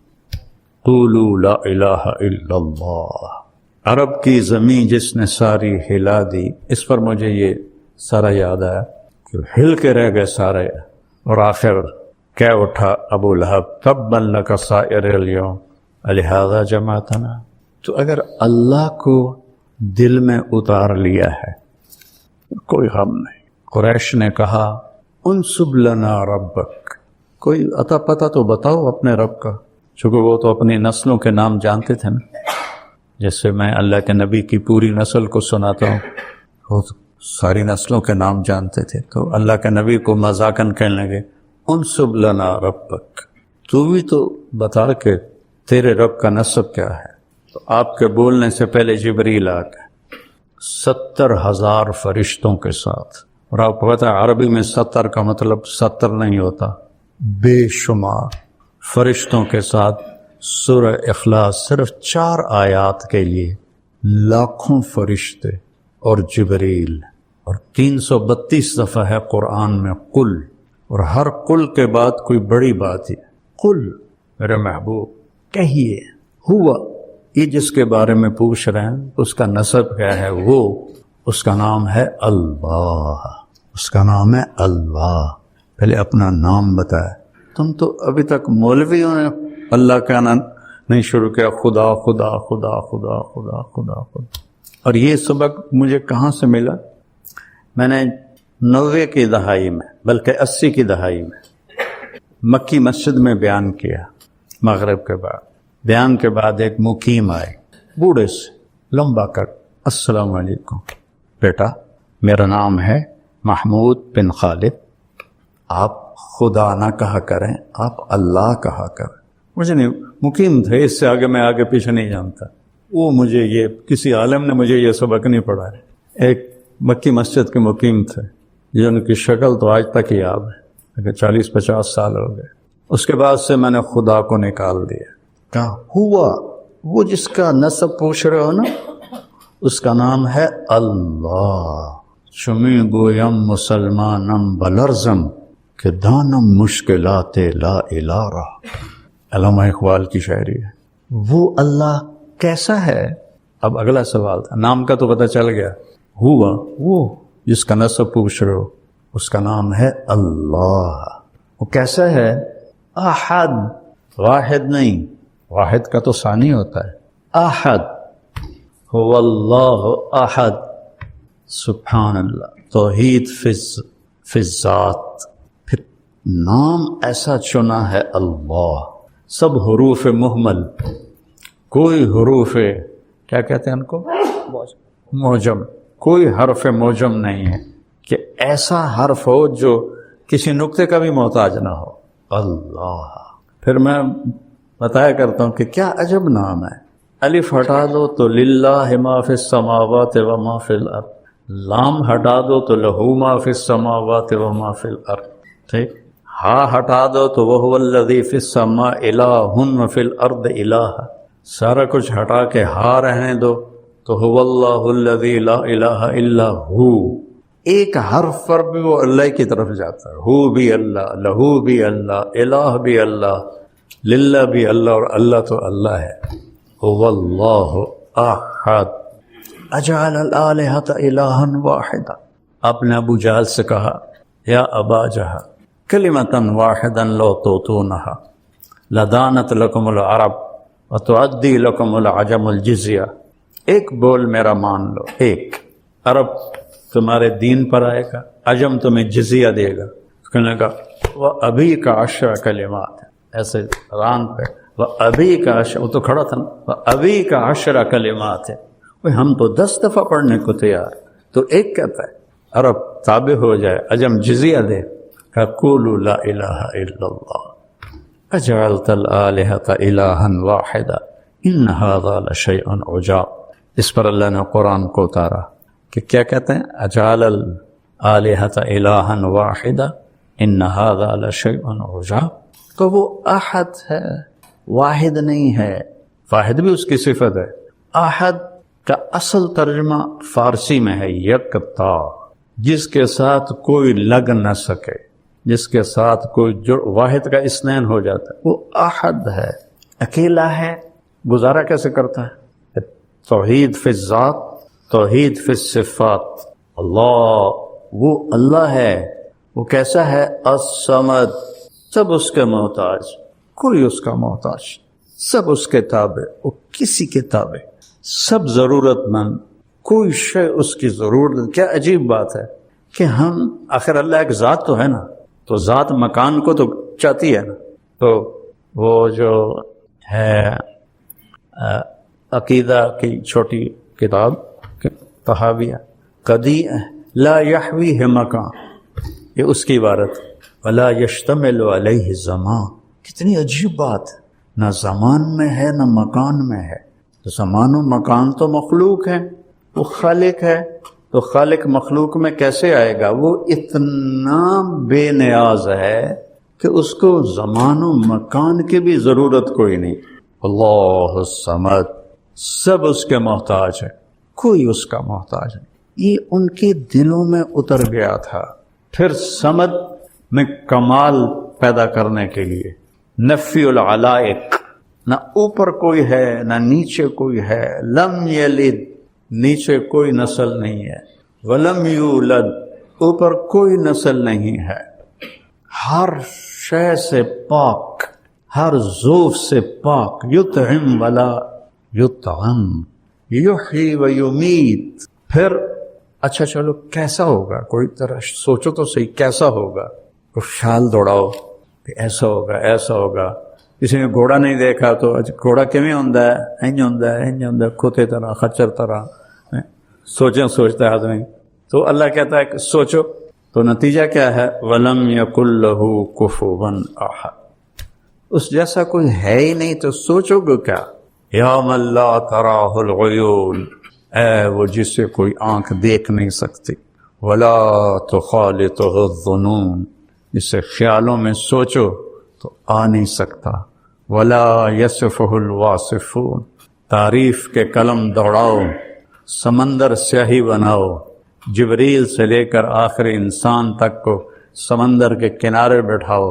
قولوا لا الہ الا اللہ۔ عرب کی زمین جس نے ساری ہلا دی، اس پر مجھے یہ سارا یاد آیا کہ ہل کے رہ گئے سارے، اور آخر کیا اٹھا ابو لہب، تبا لک سائر اليوم لہذا جمعتنا۔ تو اگر اللہ کو دل میں اتار لیا ہے کوئی غم نہیں۔ قریش نے کہا انسب لنا ربک، کوئی عطا پتہ تو بتاؤ اپنے رب کا، چونکہ وہ تو اپنی نسلوں کے نام جانتے تھے نا، جیسے میں اللہ کے نبی کی پوری نسل کو سناتا ہوں، وہ ساری نسلوں کے نام جانتے تھے، تو اللہ کے نبی کو مذاقاً کہنے لگے انسب لنا ربک، تو بھی تو بتا کہ تیرے رب کا نسب کیا ہے۔ تو آپ کے بولنے سے پہلے جبریل آ گئے 70,000 فرشتوں کے ساتھ، اور آپ کو پتہ ہے عربی میں 70 کا مطلب 70 نہیں ہوتا، بے شمار فرشتوں کے ساتھ سورہ اخلاص صرف 4 آیات کے لیے لاکھوں فرشتے اور جبریل، اور 332 دفعہ ہے قرآن میں قل، اور ہر قل کے بعد کوئی بڑی بات ہے، قل میرے محبوب کہیے، ہوا یہ جس کے بارے میں پوچھ رہے ہیں اس کا نسب کیا ہے، وہ اس کا نام ہے اللہ، اس کا نام ہے اللہ۔ پہلے اپنا نام بتایا۔ تم تو ابھی تک مولویوں نے اللہ کہنا نہیں شروع کیا، خدا خدا خدا خدا خدا خدا خدا۔ اور یہ سبق مجھے کہاں سے ملا؟ میں نے 90 کی دہائی میں، بلکہ 80 کی دہائی میں مکی مسجد میں بیان کیا، مغرب کے بعد۔ بیان کے بعد ایک مقیم آئے، بوڑھے سے لمبا کٹ، السلام علیکم بیٹا، میرا نام ہے محمود بن خالد، آپ خدا نہ کہا کریں، آپ اللہ کہا کریں۔ مجھے نہیں، مقیم تھے، اس سے آگے میں آگے پیچھے نہیں جانتا۔ وہ مجھے یہ کسی عالم نے مجھے یہ سبق نہیں پڑھایا۔ ایک مکی مسجد کے مقیم تھے جن کی شکل تو آج تک یاد ہے، لیکن 40-50 سال ہو گئے۔ اس کے بعد سے میں نے خدا کو نکال دیا، کہا ہوا وہ جس کا نسب پوچھ رہے ہو نا، اس کا نام ہے اللہ۔ چمی گویم مسلمانم بلرزم کہ دانم مشکلات لا الہ رہا، علامہ اقبال کی شاعری ہے۔ وہ اللہ کیسا ہے؟ اب اگلا سوال تھا، نام کا تو پتہ چل گیا، ہوا وہ جس کا نسب پوچھ رہے ہو اس کا نام ہے اللہ۔ وہ کیسا ہے؟ احد، واحد نہیں، واحد کا تو ثانی ہوتا ہے، احد، هو اللہ احد، سبحان اللہ، توحید فی الذات۔ پھر نام ایسا چنا ہے اللہ، سب حروف مہمل، کوئی حروف کیا کہتے ہیں ان کو، موجم، کوئی حرف موجم نہیں ہے کہ ایسا حرف ہو جو کسی نقطے کا بھی محتاج نہ ہو، اللہ۔ پھر میں بتایا کرتا ہوں کہ کیا عجب نام ہے، الف ہٹا دو تو للہ ما فی السماوات و ما فی الارض، لام ہٹا دو تو لہو ما فی السماوات و ما فی الارض، ٹھیک، ہا ہٹا دو تو وہو الذی فی السماء الہ و فی الارض الہ، سارا کچھ ہٹا کے ہا رہنے دو تو هو اللہ الذی لا الہ الا ہو۔ ایک حرف پر بھی وہ اللہ کی طرف جاتا ہے، ہو بھی اللہ، لہو بھی اللہ، الہ بھی اللہ، للہ بھی اللہ، اور اللہ تو اللہ ہے۔ هو اللہ احد اجعل الآلہۃ الہا واحدا۔ آپ نے ابو جہل سے کہا، یا ابا جہل کلمۃ واحدا لو توتونہا لدانت لکم العرب وتعدی لکم العجم الجزیہ۔ ایک بول میرا مان لو، ایک، عرب تمہارے دین پر آئے گا، عجم تمہیں جزیہ دے گا۔ کہنے کا وہ ابھی کا 10 کلمات، ایسے ران پہ وہ ابھی کا 10، وہ تو کھڑا تھا نا، وہ ابھی کا 10 کلمات ہے، ہم تو 10 دفعہ پڑھنے کو تیار، تو ایک کہتا ہے عرب تابع ہو جائے، عجم جزیہ دے، کہ قولوا لا الہ الا اللہ اجعلت الآلہۃ الہا واحدا ان ھذا لشیء عجاب۔ اس پر اللہ نے قرآن کو اتارا کہ کیا کہتے ہیں، اجعل الآلہۃ الہا واحدا ان ھذا لشیء عجاب۔ تو وہ احد ہے، واحد نہیں ہے، واحد بھی اس کی صفت ہے۔ احد کا اصل ترجمہ فارسی میں ہے یکتا، جس کے ساتھ کوئی لگ نہ سکے، جس کے ساتھ کوئی واحد کا اثنین ہو جاتا ہے، وہ احد ہے، اکیلا ہے۔ گزارا کیسے کرتا ہے؟ توحید فی الذات، توحید فی الصفات۔ اللہ، وہ اللہ ہے، وہ کیسا ہے؟ الصمد، سب اس کے محتاج، کوئی اس کا محتاج، سب اس کے تابع، وہ کسی کے تابع، سب ضرورت مند، کوئی شے اس کی ضرورت۔ کیا عجیب بات ہے کہ ہم، آخر اللہ ایک ذات تو ہے نا، تو ذات مکان کو تو چاہتی ہے نا، تو وہ جو ہے عقیدہ کی چھوٹی کتاب تحاویہ، قدی لا یحویہ مکان، یہ اس کی عبارت، ولا یشتمل علیہ زمان۔ کتنی عجیب بات، نہ زمان میں ہے نہ مکان میں ہے۔ تو زمان و مکان تو مخلوق ہے، وہ خالق ہے، تو خالق مخلوق میں کیسے آئے گا؟ وہ اتنا بے نیاز ہے کہ اس کو زمان و مکان کی بھی ضرورت کوئی نہیں۔ اللہ الصمد، سب اس کے محتاج ہے، کوئی اس کا محتاج نہیں. یہ ان کے دلوں میں اتر گیا تھا. پھر صمد میں کمال پیدا کرنے کے لیے نفی العلائق، نہ اوپر کوئی ہے نہ نیچے کوئی ہے. لم یلد، نیچے کوئی نسل نہیں ہے. ولم یولد، اوپر کوئی نسل نہیں ہے. ہر شے سے پاک، ہر ذوف سے پاک. یطعم ولا یطعم، یحیی و یمیت. پھر اچھا چلو کیسا ہوگا، کوئی طرح سوچو تو صحیح کیسا ہوگا. تو خیال دوڑاؤ کہ ایسا ہوگا ایسا ہوگا. کسی نے گھوڑا نہیں دیکھا تو گھوڑا کیویں ہوندا ہے، انج ہوندا ہے انج ہوندا ہے، کھوتے طرح خچر طرح. سوچتا ہے آدمی. تو اللہ کہتا ہے کہ سوچو. تو نتیجہ کیا ہے؟ وَلَمْ يَكُنْ لَهُ كُفُوًا أَحَدٌ، اس جیسا کوئی ہے ہی نہیں تو سوچو گے کیا؟ یا من لا تراہ العیون، اے وہ جس سے کوئی آنکھ دیکھ نہیں سکتی. ولا تخالطہ الظنون، جس سے خیالوں میں سوچو تو آ نہیں سکتا. ولا یصفہ الواصفون، تعریف کے قلم دوڑاؤ، سمندر سیاہی بناؤ، جبریل سے لے کر آخر انسان تک کو سمندر کے کنارے بٹھاؤ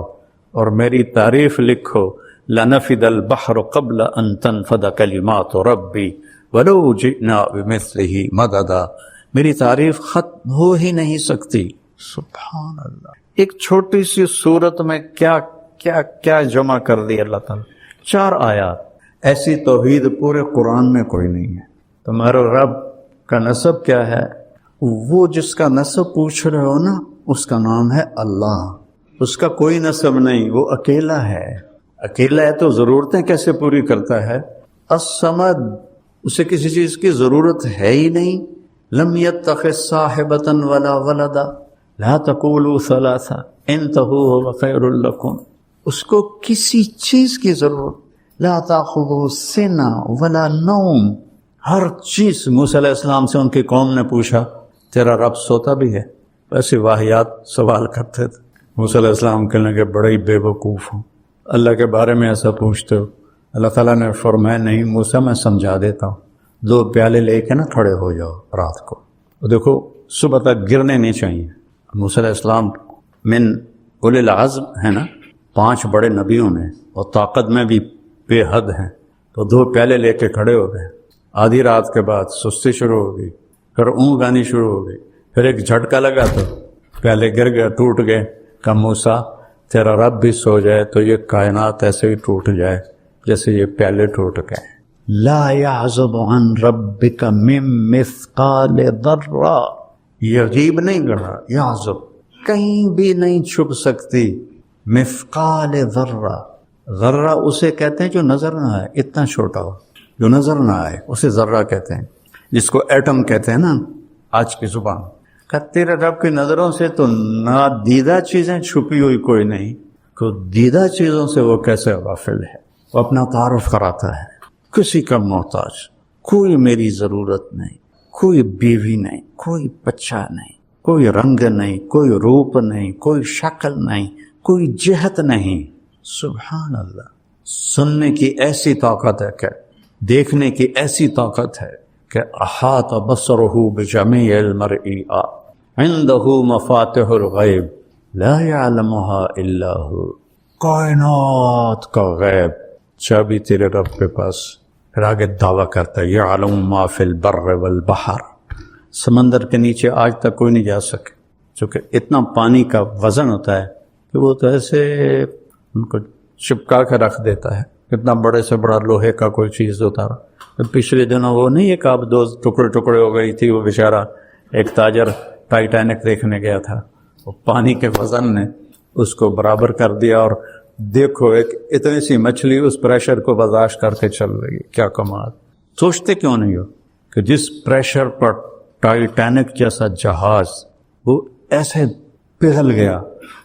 اور میری تعریف لکھو. لنفد البحر قبل ان تنفد کلمات ربی ولو جئنا بمثلہ مددا. میری تعریف ختم ہو ہی نہیں سکتی. سبحان اللہ. ایک چھوٹی سی صورت میں کیا کیا کیا جمع کر دی اللہ تعالیٰ. 4 آیات. ایسی توحید پورے قرآن میں کوئی نہیں ہے. تمہارا رب کا نسب کیا ہے؟ وہ جس کا نسب پوچھ رہے ہو نا، اس کا نام ہے اللہ. اس کا کوئی نسب نہیں، وہ اکیلا ہے. اکیلا ہے تو ضرورتیں کیسے پوری کرتا ہے؟ الصمد، اسے کسی چیز کی ضرورت ہے ہی نہیں. لم يتخذ صاحبة ولا ولدا لا تقولوا ثلاثة انتهوا هو خير لكم. اس کو کسی چیز کی ضرورت. لا تأخذه سنة ولا نوم. ہر چیز. موسیٰ علیہ السلام سے ان کی قوم نے پوچھا تیرا رب سوتا بھی ہے؟ ایسے واہیات سوال کرتے تھے. موسیٰ علیہ السلام کہنے کے بڑے ہی بے وقوف ہوں، اللہ کے بارے میں ایسا پوچھتے ہو. اللہ تعالیٰ نے فرمایا نہیں موسیٰ، میں سمجھا دیتا ہوں. 2 پیالے لے کے نا کھڑے ہو جاؤ رات کو، دیکھو صبح تک گرنے نہیں چاہیے. موسیٰ علیہ السلام من اولی العزم ہے نا، 5 بڑے نبیوں میں اور طاقت میں بھی بے حد ہیں. تو 2 پیالے لے کے کھڑے ہو گئے. آدھی رات کے بعد سستی شروع ہو گئی، پھر اونگ آنی شروع ہو گئی، پھر ایک جھٹکا لگا تو پیالے گر گئے، ٹوٹ گئے. کہ موسیٰ تیرا رب بھی سو جائے تو یہ کائنات ایسے ہی ٹوٹ جائے جیسے یہ پیالے ٹوٹ گئے. لا يعزب عن ربك من مثقال ذرہ. یہ عجیب نہیں گڑا، یعزب کہیں بھی نہیں چھپ سکتی. مثقال ذرہ، ذرہ اسے کہتے ہیں جو نظر نہ آئے، اتنا چھوٹا ہو جو نظر نہ آئے اسے ذرہ کہتے ہیں. جس کو ایٹم کہتے ہیں نا آج کی زبان. کہ تیرے رب کی نظروں سے تو نادیدہ چیزیں چھپی ہوئی کوئی نہیں، تو دیدہ چیزوں سے وہ کیسے غافل ہے. وہ اپنا تعارف کراتا ہے، کسی کا محتاج، کوئی میری ضرورت نہیں، کوئی بیوی نہیں، کوئی بچہ نہیں، کوئی رنگ نہیں، کوئی روپ نہیں، کوئی شکل نہیں، کوئی جہت نہیں. سبحان اللہ. سننے کی ایسی طاقت ہے کہ دیکھنے کی ایسی طاقت ہے کہ احاط بصرہ بجمیع المرء عنده مفاتح الغیب لا يعلمها الا هو. کائنات کا غیب چابی تیرے رب کے پاس. پھر آگے دعویٰ کرتا ہے یعلم ما فی البر والبحر. سمندر کے نیچے آج تک کوئی نہیں جا سکے، چونکہ اتنا پانی کا وزن ہوتا ہے کہ وہ تو ایسے ان کو چپکا کے رکھ دیتا ہے. اتنا بڑے سے بڑا لوہے کا کوئی چیز ہوتا رہا. پچھلے دنوں وہ نہیں ایک آپ 2 ٹکڑے ہو گئی تھی، وہ بیچارہ ایک تاجر ٹائٹینک دیکھنے گیا تھا، وہ پانی کے وزن نے اس کو برابر کر دیا. اور دیکھو ایک اتنی سی مچھلی اس پریشر کو برداشت کر کے چل رہی ہے. کیا کمال. سوچتے کیوں نہیں ہو کہ جس پریشر پر ٹائٹینک جیسا جہاز وہ ایسے پگھل گیا،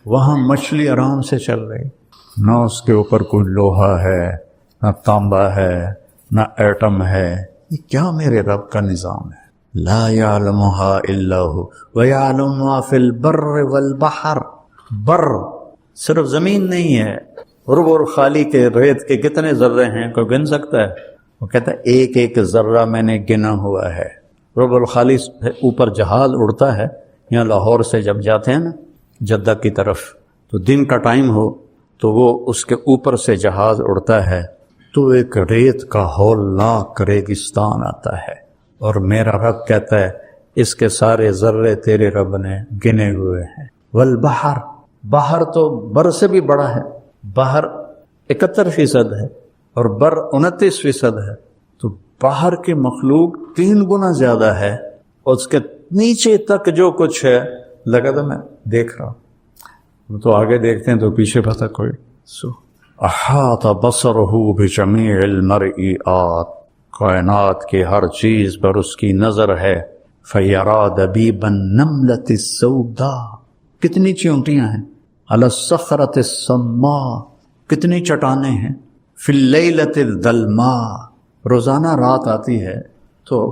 وہاں مچھلی آرام سے چل رہی. نہ اس کے اوپر کوئی لوہا ہے، نہ تانبا ہے، نہ ایٹم ہے. یہ کیا میرے رب کا نظام ہے. لا يعلمها الا هو ويعلم ما في البر والبحر. بر صرف زمین نہیں ہے، رب الخالی کے ریت کے کتنے ذرے ہیں کوئی گن سکتا ہے؟ وہ کہتا ہے ایک ایک ذرہ میں نے گنا ہوا ہے۔ رب الخالی سے اوپر جہاز اڑتا ہے، یہاں لاہور سے جب جاتے ہیں نا جدہ کی طرف، تو دن کا ٹائم ہو تو وہ اس کے اوپر سے جہاز اڑتا ہے تو ایک ریت کا ہولناک ریگستان آتا ہے، اور میرا رب کہتا ہے اس کے سارے ذرے تیرے رب نے گنے ہوئے ہیں۔ والبحر، بحر تو بر سے بھی بڑا ہے، بحر 71% ہے اور بر 29% ہے، تو باہر کی مخلوق 3 گنا زیادہ ہے، اور اس کے نیچے تک جو کچھ ہے لگا تو میں دیکھ رہا ہوں، تو آگے دیکھتے ہیں تو پیچھے پتہ کوئی احاط بصرہ بجمیع المرئیات، کائنات کی ہر چیز پر اس کی نظر ہے۔ فیرا دبیب النملۃ السوداء، کتنی چیونٹیاں ہیں، علی الصخرۃ الصماء، کتنی چٹانیں ہیں، فی اللیلۃ الظلماء، روزانہ رات آتی ہے تو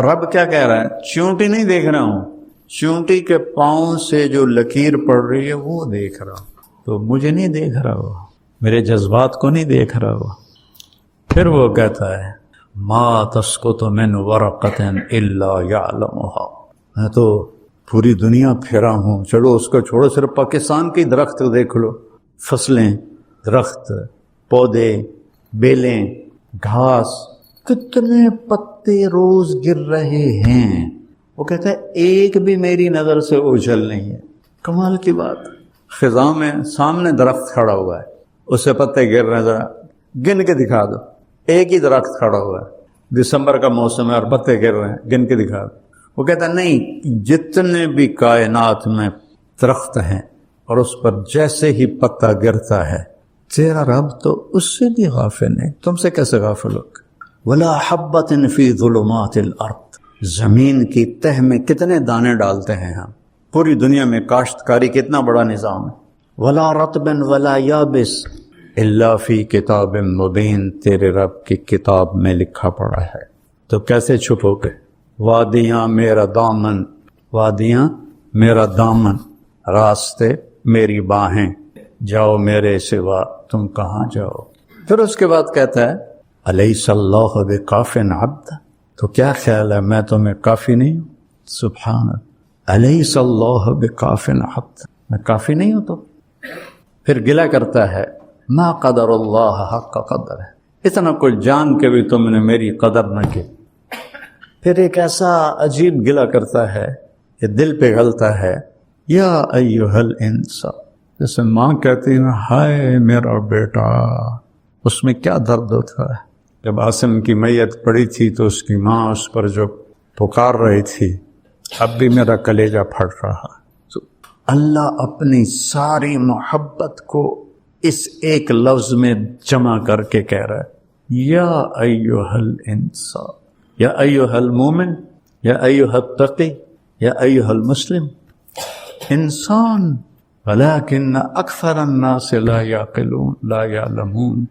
رب کیا کہہ رہا ہے؟ چیونٹی نہیں دیکھ رہا ہوں، چیونٹی کے پاؤں سے جو لکیر پڑ رہی ہے وہ دیکھ رہا ہوں، تو مجھے نہیں دیکھ رہا ہوا، میرے جذبات کو نہیں دیکھ رہا ہوا۔ پھر وہ کہتا ہے ما تسقط من ورقۃ الا یعلمها، میں تو پوری دنیا پھرا ہوں، چلو اس کو چھوڑو، صرف پاکستان کی درخت دیکھ لو، فصلیں، درخت، پودے، بیلیں، گھاس، کتنے پتے روز گر رہے ہیں، وہ کہتا ہے ایک بھی میری نظر سے اوجھل نہیں ہے۔ کمال کی بات، خزاں میں سامنے درخت کھڑا ہوا ہے، اس سے پتے گر رہے ہیں، ذرا گن کے دکھا دو، ایک ہی درخت کھڑا ہوا ہے، دسمبر کا موسم ہے اور پتے گر رہے ہیں، گن کے دکھا دو۔ وہ کہتا ہے نہیں، جتنے بھی کائنات میں درخت ہیں اور اس پر جیسے ہی پتا گرتا ہے، تیرا رب تو اس سے بھی غافل نہیں، تم سے کیسے غافل ہوگا؟ ولا حبۃ فی ظلمات الارض، زمین کی تہ میں کتنے دانے ڈالتے ہیں ہم، پوری دنیا میں کاشتکاری کتنا بڑا نظام ہے۔ ولا رطب ولا یابس الا فی کتاب مبین، تیرے رب کی کتاب میں لکھا پڑا ہے، تو کیسے چھپو گے؟ وادیاں میرا دامن، وادیاں میرا دامن، راستے میری باہیں، جاؤ میرے سوا تم کہاں جاؤ۔ پھر اس کے بعد کہتا ہے الیس اللہ بکاف عبد، تو کیا خیال ہے میں تمہیں کافی نہیں ہوں؟ سبحان اللہ، الیس اللہ بکاف عبد، میں کافی نہیں ہوں؟ تو پھر گلہ کرتا ہے ما قدر اللہ حق قدر ہے، اتنا کچھ جان کے بھی تم نے میری قدر نہ کی۔ پھر ایک ایسا عجیب گلہ کرتا ہے کہ دل پہ غلتا ہے، یا ایھا الانسان، جیسے ماں کہتی ہے ہائے میرا بیٹا، اس میں کیا درد ہوتا ہے۔ جب عاصم کی میت پڑی تھی تو اس کی ماں اس پر جو پکار رہی تھی، اب بھی میرا کلیجہ پھٹ رہا۔ تو اللہ اپنی ساری محبت کو اس ایک لفظ میں جمع کر کے کہہ رہا ہے، یا ایھا الانسان، یا ایھا المومن، یا ایھا التقی، یا ایھا المسلم، انسان، ولکن اکثر الناس لا یعقلون لا یعلمون،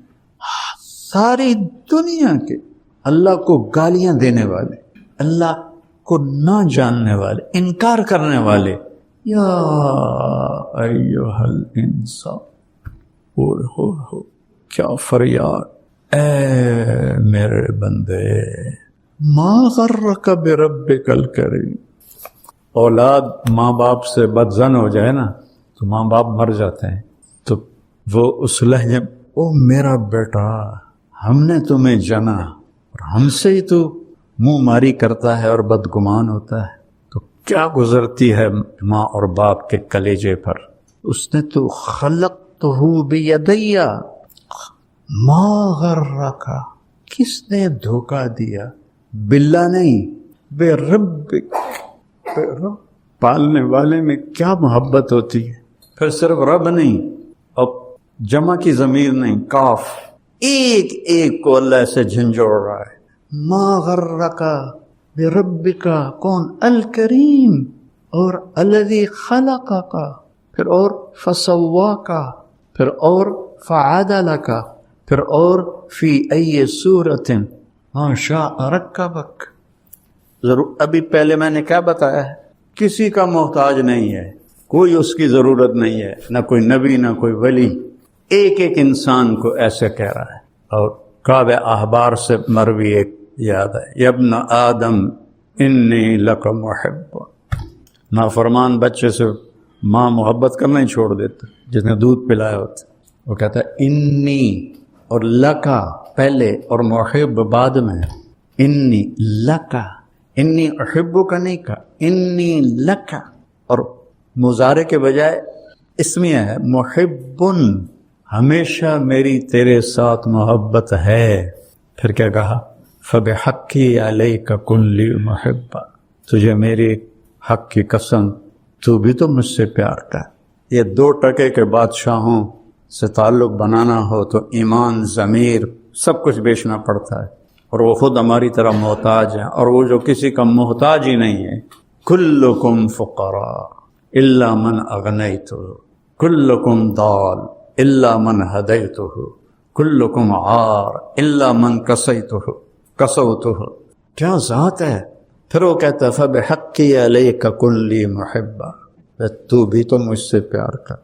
ساری دنیا کے اللہ کو گالیاں دینے والے، اللہ کو نہ جاننے والے، انکار کرنے والے، یا ایھا الانسان، ہو کیا فریاد، اے میرے بندے، ما غرک بربک الکریم۔ اولاد ماں باپ سے بدزن ہو جائے نا تو ماں باپ مر جاتے ہیں، تو وہ اس لہجے، او میرا بیٹا، ہم نے تمہیں جنا اور ہم سے ہی تو منہ ماری کرتا ہے اور بدگمان ہوتا ہے، تو کیا گزرتی ہے ماں اور باپ کے کلیجے پر۔ اس نے تو خلقتہ بیدی، ما غرک، کس نے دھوکہ دیا؟ باللہ نہیں، بے ربک، رب پالنے والے میں کیا محبت ہوتی ہے۔ پھر صرف رب نہیں، اب جمع کی ضمیر نہیں، کاف، ایک ایک کو اللہ سے جھنجھوڑ رہا ہے۔ ما غرک بربک، کون؟ الکریم، اور الذی خلقک، پھر اور فسواک، پھر اور فعدلک، پھر اور فی ای صورت ما شاء رکبک۔ ضرور ابھی پہلے میں نے کیا بتایا ہے، کسی کا محتاج نہیں ہے، کوئی اس کی ضرورت نہیں ہے، نہ کوئی نبی نہ کوئی ولی، ایک ایک انسان کو ایسے کہہ رہا ہے. اور کعب احبار سے مروی ایک یاد ہے، یابن آدم انی لک محب. نافرمان بچے سے ماں محبت کرنا ہی چھوڑ دیتا، جس نے دودھ پلایا ہوتا، وہ کہتا ہے انی، اور لکا پہلے اور محب بعد میں. انی لکا، انی احبو کا نہیں کہا، انی لکا، اور مضارع کے بجائے اسمیہ ہے محبن، ہمیشہ میری تیرے ساتھ محبت ہے. پھر کیا کہا؟ فبحقی علیک کن لی محبا، تجھے میری حق کی قسم تو بھی تو مجھ سے پیار کر. یہ 2 ٹکے کے بادشاہوں سے تعلق بنانا ہو تو ایمان، ضمیر، سب کچھ بیچنا پڑتا ہے، اور وہ خود ہماری طرح محتاج ہیں، اور وہ جو کسی کا محتاج ہی نہیں ہے. کلکم فقراء الا من اغنیتہ، کلکم ضال الا من ہدیتہ، کلکم عار الا من کسوتہ. کیا ذات ہے. پھر وہ کہتا ہے فبحقی علیک کن لی محبا، تو بھی تو مجھ سے پیار کر.